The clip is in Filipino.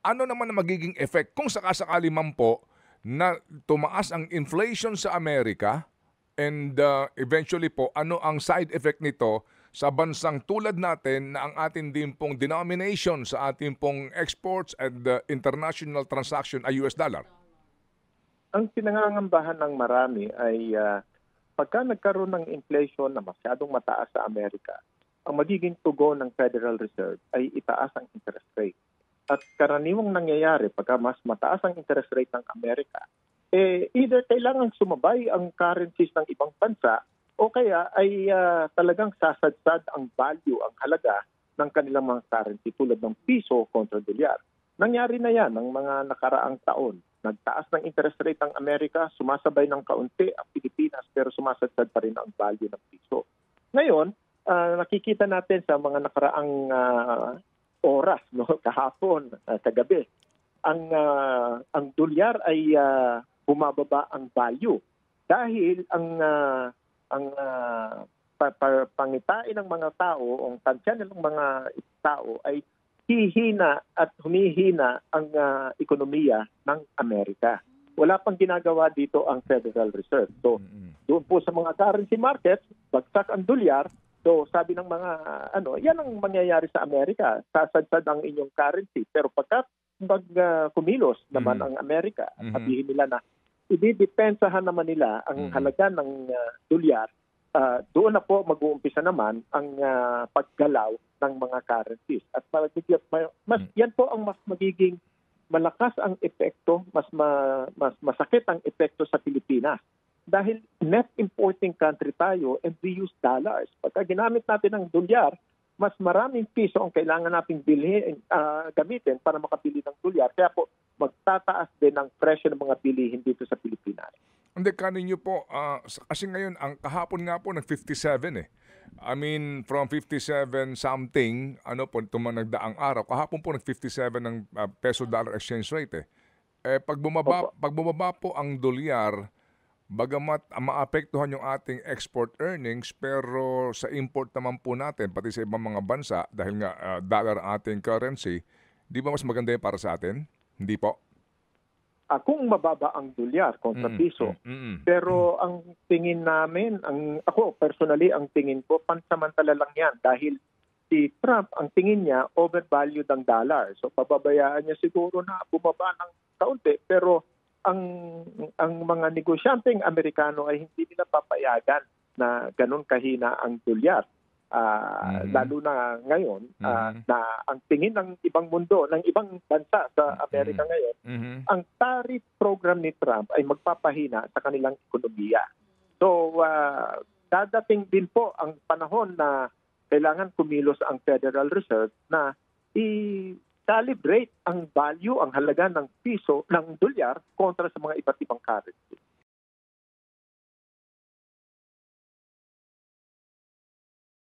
ano naman ang magiging effect kung sakasakali man po na tumaas ang inflation sa Amerika and eventually po ano ang side effect nito sa bansang tulad natin na ang atin din pong denomination sa ating pong exports and international transaction ay US dollar? Ang pinangangambahan ng marami ay pagka nagkaroon ng inflation na masyadong mataas sa Amerika, ang magiging tugon ng Federal Reserve ay itaas ang interest rate. At karaniwang nangyayari pagka mas mataas ang interest rate ng Amerika, either kailangan sumabay ang currencies ng ibang bansa o kaya ay talagang sasadsad ang value, ang halaga ng kanilang mga currency tulad ng piso kontra dolyar. Nangyari na yan ng mga nakaraang taon. Nagtaas ng interest rate ang Amerika, sumasabay ng kaunti ang Pilipinas pero sumasadsad pa rin ang value ng piso. Ngayon, nakikita natin sa mga nakaraang oras, no, kahapon, kagabi, ang dolyar ay bumababa ang value dahil ang pangitain ng mga tao, ang tansya ng mga tao ay hihina at humihina ang ekonomiya ng Amerika. Wala pang ginagawa dito ang Federal Reserve. So, doon po sa mga currency markets, bagsak ang dolyar. So, sabi ng mga yan ang mangyayari sa Amerika. Sasadsad ang inyong currency. Pero pagka kumilos naman ang Amerika, sabihin nila na ibidepensahan naman nila ang halaga ng dolyar, doon na po mag-uumpisa naman ang paggalaw ng mga currencies. At yan po ang mas magiging malakas ang epekto, mas masakit ang epekto sa Pilipinas. Dahil net importing country tayo and we use dollars. Pagka ginamit natin ang dolyar, mas maraming piso ang kailangan nating gamitin para makabili ng dolyar. Kaya po magtataas din ang presyo ng mga bilihin dito sa Pilipinas. Hindi, kaninyo po, kasi ngayon, ang kahapon nga po, nag-57 eh. I mean, from 57 something, po, nagdaang araw, kahapon po nag-57 ng peso-dollar exchange rate eh. Pag bumaba po ang dolyar, bagamat maapektuhan yung ating export earnings, pero sa import naman po natin, pati sa ibang mga bansa, dahil nga dollar ang ating currency, di ba mas maganda yun para sa atin? Hindi po? Kung mababa ang dolyar kontra piso. Pero ang tingin namin, ako personally, ang tingin ko, pansamantala lang yan dahil si Trump, ang tingin niya, overvalued ang dollar. So pababayaan niya siguro na bumaba ng kaunti. Pero ang mga negosyanteng Amerikano ay hindi nila papayagan na ganun kahina ang dolyar. Lalo na ngayon na ang tingin ng ibang mundo, ng ibang bansa sa Amerika ngayon, ang tariff program ni Trump ay magpapahina sa kanilang ekonomiya. So, dadating din po ang panahon na kailangan kumilos ang Federal Reserve na i-calibrate ang value, ang halaga ng piso, ng dolyar kontra sa mga iba't ibang currency.